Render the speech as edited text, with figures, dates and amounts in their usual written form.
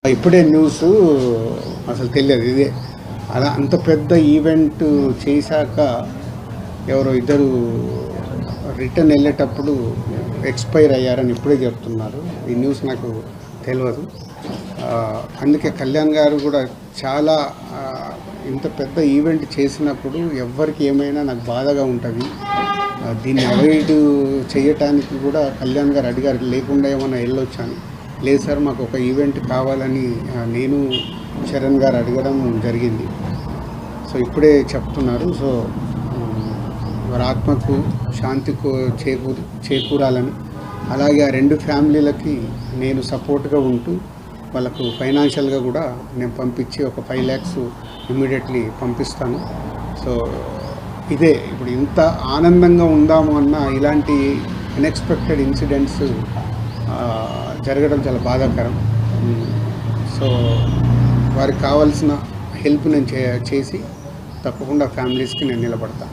ఇప్పుడే న్యూసు అసలు తెలియదు ఇదే. అలా అంత పెద్ద ఈవెంట్ చేశాక ఎవరో ఇద్దరు రిటర్న్ వెళ్ళేటప్పుడు ఎక్స్‌పైర్ అయ్యారని ఇప్పుడే చెప్తున్నారు. ఈ న్యూస్ నాకు తెలవదు. అందుకే కళ్యాణ్ గారు కూడా చాలా ఇంత పెద్ద ఈవెంట్ చేసినప్పుడు ఎవ్వరికి ఏమైనా నాకు బాధగా ఉంటుంది. దీన్ని అవాయిడ్ చేయటానికి కూడా కళ్యాణ్ గారు అడిగారు, లేకుండా ఏమైనా వెళ్ళొచ్చాను. లేదు సార్, మాకు ఒక ఈవెంట్ కావాలని నేను చరణ్ గారు అడగడం జరిగింది. సో ఇప్పుడే చెప్తున్నారు. సో వారి ఆత్మకు శాంతి చేకూరాలని, అలాగే ఆ రెండు ఫ్యామిలీలకి నేను సపోర్ట్గా ఉంటూ వాళ్ళకు ఫైనాన్షియల్గా కూడా నేను పంపించి ఒక 5 lakhs ఇమ్మీడియట్లీ పంపిస్తాను. సో ఇదే ఇప్పుడు ఇంత ఆనందంగా ఉందాము అన్న ఇలాంటి అన్ఎక్స్పెక్టెడ్ ఇన్సిడెంట్స్ జరగడం చాలా బాధాకరం. సో వారికి కావాల్సిన హెల్ప్ నేను చేసి తప్పకుండా ఫ్యామిలీస్కి నేను నిలబడతాను.